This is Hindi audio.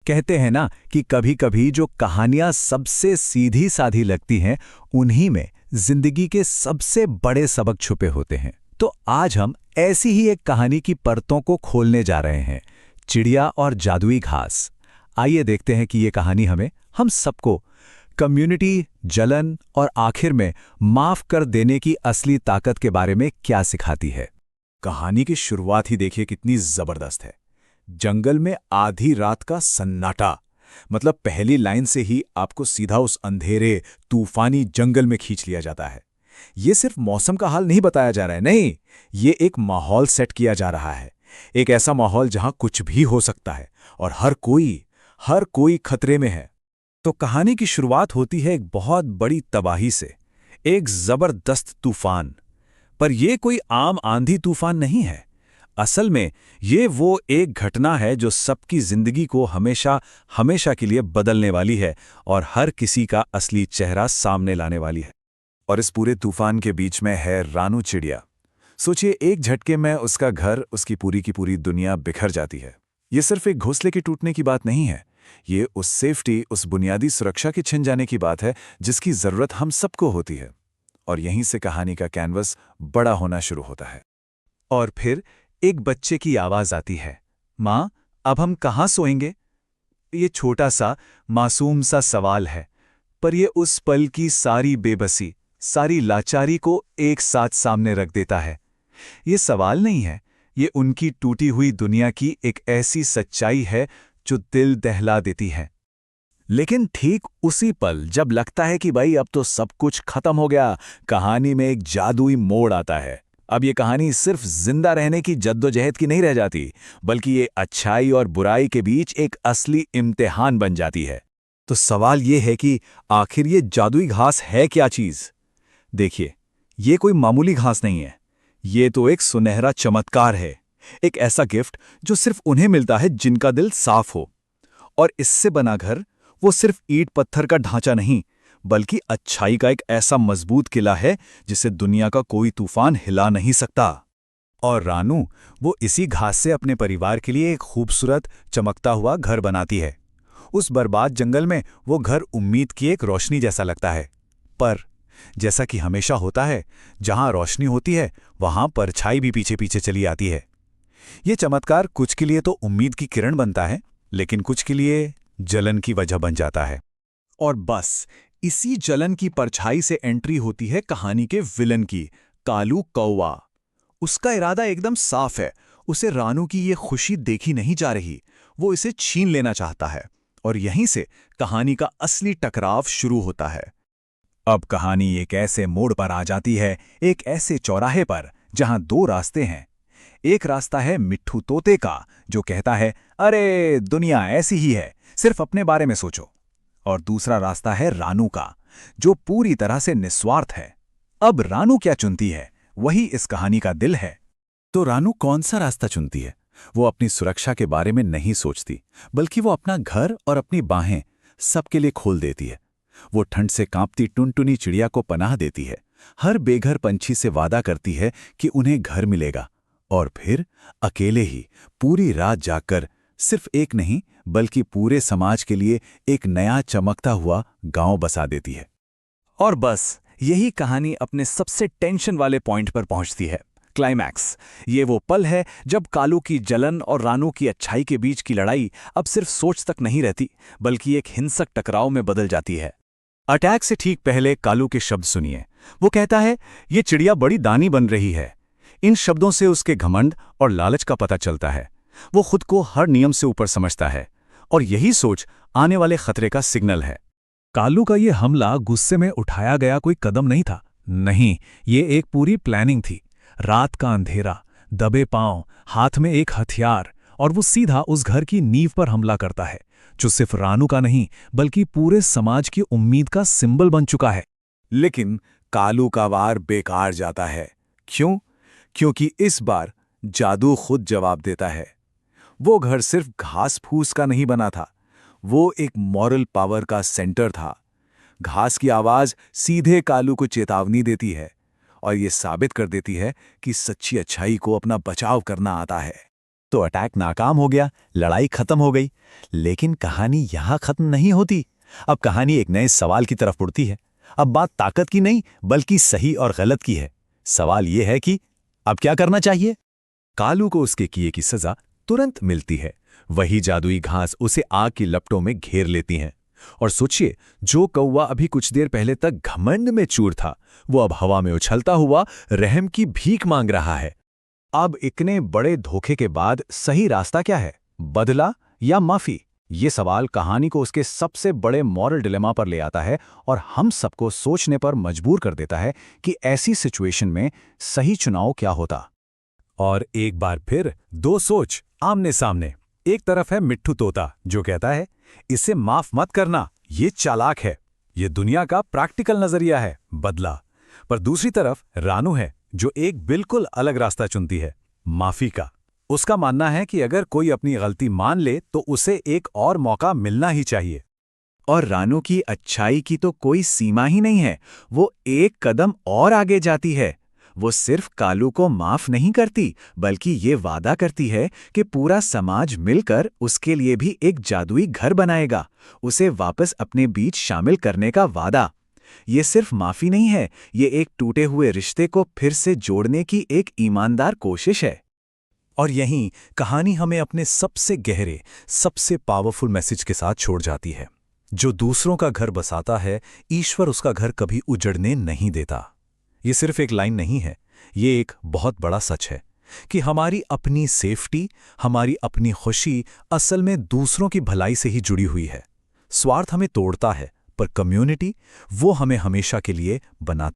कहते हैं ना कि कभी-कभी जो कहानियां सबसे सीधी साधी लगती हैं, उन्हीं में जिंदगी के सबसे बड़े सबक छुपे होते हैं। तो आज हम ऐसी ही एक कहानी की परतों को खोलने जा रहे हैं, चिड़िया और जादुई घास। आइए देखते हैं कि ये कहानी हम सबको कम्युनिटी, जलन और आखिर में माफ कर देने की असली ताकत के बारे में क्या सिखाती है। कहानी की शुरुआत ही देखिए कितनी जबरदस्त है। जंगल में आधी रात का सन्नाटा, मतलब पहली लाइन से ही आपको सीधा उस अंधेरे तूफानी जंगल में खींच लिया जाता है। ये सिर्फ मौसम का हाल नहीं बताया जा रहा है, नहीं, ये एक माहौल सेट किया जा रहा है। एक ऐसा माहौल जहां कुछ भी हो सकता है और हर कोई खतरे में है। तो कहानी की शुरुआत होती है एक बहुत बड़ी तबाही से, एक जबरदस्त तूफान। पर यह कोई आम आंधी तूफान नहीं है। असल में ये वो एक घटना है जो सबकी जिंदगी को हमेशा के लिए बदलने वाली है और हर किसी का असली चेहरा सामने लाने वाली है। और इस पूरे तूफान के बीच में है रानू चिड़िया। सोचिए, एक झटके में उसका घर, उसकी पूरी की पूरी दुनिया बिखर जाती है। ये सिर्फ एक घोंसले के टूटने की बात नहीं है, ये उस सेफ्टी, उस बुनियादी सुरक्षा के छिन जाने की बात है जिसकी जरूरत हम सबको होती है। और यहीं से कहानी का कैनवस बड़ा होना शुरू होता है। और फिर एक बच्चे की आवाज आती है, माँ, अब हम कहाँ सोएंगे? ये छोटा सा मासूम सा सवाल है, पर ये उस पल की सारी बेबसी, सारी लाचारी को एक साथ सामने रख देता है। ये सवाल नहीं है, ये उनकी टूटी हुई दुनिया की एक ऐसी सच्चाई है जो दिल दहला देती है। लेकिन ठीक उसी पल जब लगता है कि भाई अब तो सब कुछ खत्म हो गया, कहानी में एक जादुई मोड़ आता है। अब ये कहानी सिर्फ जिंदा रहने की जद्दोजहद की नहीं रह जाती, बल्कि ये अच्छाई और बुराई के बीच एक असली इम्तिहान बन जाती है। तो सवाल ये है कि आखिर ये जादुई घास है क्या चीज? देखिए, ये कोई मामूली घास नहीं है, ये तो एक सुनहरा चमत्कार है। एक ऐसा गिफ्ट जो सिर्फ उन्हें मिलता है जिनका दिल साफ हो। और इससे बना घर वो सिर्फ ईंट पत्थर का ढांचा नहीं, बल्कि अच्छाई का एक ऐसा मजबूत किला है जिसे दुनिया का कोई तूफान हिला नहीं सकता। और रानू, वो इसी घास से अपने परिवार के लिए एक खूबसूरत चमकता हुआ घर बनाती है। उस बर्बाद जंगल में वो घर उम्मीद की एक रोशनी जैसा लगता है। पर जैसा कि हमेशा होता है, जहां रोशनी होती है वहां परछाई भी पीछे पीछे चली आती है। ये चमत्कार कुछ के लिए तो उम्मीद की किरण बनता है, लेकिन कुछ के लिए जलन की वजह बन जाता है। और बस इसी जलन की परछाई से एंट्री होती है कहानी के विलन की, कालू कौवा। उसका इरादा एकदम साफ है, उसे रानू की ये खुशी देखी नहीं जा रही, वो इसे छीन लेना चाहता है। और यहीं से कहानी का असली टकराव शुरू होता है। अब कहानी एक ऐसे मोड़ पर आ जाती है, एक ऐसे चौराहे पर जहां दो रास्ते हैं। एक रास्ता है मिट्ठू तोते का, जो कहता है, अरे दुनिया ऐसी ही है, सिर्फ अपने बारे में सोचो। और दूसरा रास्ता है रानू का, जो पूरी तरह से निस्वार्थ है। अब रानू क्या चुनती है, वही इस कहानी का दिल है। तो रानू कौन सा रास्ता चुनती है? वो अपनी सुरक्षा के बारे में नहीं सोचती, बल्कि वो अपना घर और अपनी बाहें सबके लिए खोल देती है। वो ठंड से कांपती टुनटुनी चिड़िया को पनाह देती है, हर बेघर पंछी से वादा करती है कि उन्हें घर मिलेगा। और फिर अकेले ही पूरी रात जागकर सिर्फ एक नहीं, बल्कि पूरे समाज के लिए एक नया चमकता हुआ गांव बसा देती है। और बस यही कहानी अपने सबसे टेंशन वाले पॉइंट पर पहुंचती है, क्लाइमैक्स। ये वो पल है जब कालू की जलन और रानू की अच्छाई के बीच की लड़ाई अब सिर्फ सोच तक नहीं रहती, बल्कि एक हिंसक टकराव में बदल जाती है। अटैक से ठीक पहले कालू के शब्द सुनिए। वो कहता है, ये चिड़िया बड़ी दानी बन रही है। इन शब्दों से उसके घमंड और लालच का पता चलता है। वो खुद को हर नियम से ऊपर समझता है, और यही सोच आने वाले खतरे का सिग्नल है। कालू का ये हमला गुस्से में उठाया गया कोई कदम नहीं था, नहीं, ये एक पूरी प्लानिंग थी। रात का अंधेरा, दबे पांव, हाथ में एक हथियार, और वो सीधा उस घर की नींव पर हमला करता है, जो सिर्फ रानू का नहीं, बल्कि पूरे समाज की उम्मीद का सिंबल बन चुका है। लेकिन कालू का वार बेकार जाता है। क्यों? क्योंकि इस बार जादू खुद जवाब देता है। वो घर सिर्फ घास फूस का नहीं बना था, वो एक मॉरल पावर का सेंटर था। घास की आवाज सीधे कालू को चेतावनी देती है, और ये साबित कर देती है कि सच्ची अच्छाई को अपना बचाव करना आता है। तो अटैक नाकाम हो गया, लड़ाई खत्म हो गई। लेकिन कहानी यहां खत्म नहीं होती। अब कहानी एक नए सवाल की तरफ उड़ती है। अब बात ताकत की नहीं, बल्कि सही और गलत की है। सवाल यह है कि अब क्या करना चाहिए? कालू को उसके किए की सजा तुरंत मिलती है। वही जादुई घास उसे आग की लपटों में घेर लेती हैं। और सोचिए, जो कौवा अभी कुछ देर पहले तक घमंड में चूर था, वो अब हवा में उछलता हुआ रहम की भीख मांग रहा है। अब इतने बड़े धोखे के बाद सही रास्ता क्या है? बदला या माफी? ये सवाल कहानी को उसके सबसे बड़े मॉरल डिलेमा पर ले आता है और हम सबको सोचने पर मजबूर कर देता है कि ऐसी सिचुएशन में सही चुनाव क्या होता। और एक बार फिर दो सोच आमने सामने। एक तरफ है मिट्ठू तोता, जो कहता है इसे माफ मत करना, ये चालाक है, ये दुनिया का प्रैक्टिकल नजरिया है, बदला। पर दूसरी तरफ रानू है, जो एक बिल्कुल अलग रास्ता चुनती है, माफी का। उसका मानना है कि अगर कोई अपनी गलती मान ले तो उसे एक और मौका मिलना ही चाहिए। और रानू की अच्छाई की तो कोई सीमा ही नहीं है। वो एक कदम और आगे जाती है। वो सिर्फ कालू को माफ नहीं करती, बल्कि ये वादा करती है कि पूरा समाज मिलकर उसके लिए भी एक जादुई घर बनाएगा, उसे वापस अपने बीच शामिल करने का वादा। ये सिर्फ माफी नहीं है, ये एक टूटे हुए रिश्ते को फिर से जोड़ने की एक ईमानदार कोशिश है। और यहीं कहानी हमें अपने सबसे गहरे, सबसे पावरफुल मैसेज के साथ छोड़ जाती है। जो दूसरों का घर बसाता है, ईश्वर उसका घर कभी उजड़ने नहीं देता। ये सिर्फ एक लाइन नहीं है, ये एक बहुत बड़ा सच है कि हमारी अपनी सेफ्टी, हमारी अपनी खुशी असल में दूसरों की भलाई से ही जुड़ी हुई है। स्वार्थ हमें तोड़ता है, पर कम्युनिटी वो हमें हमेशा के लिए बनाती है।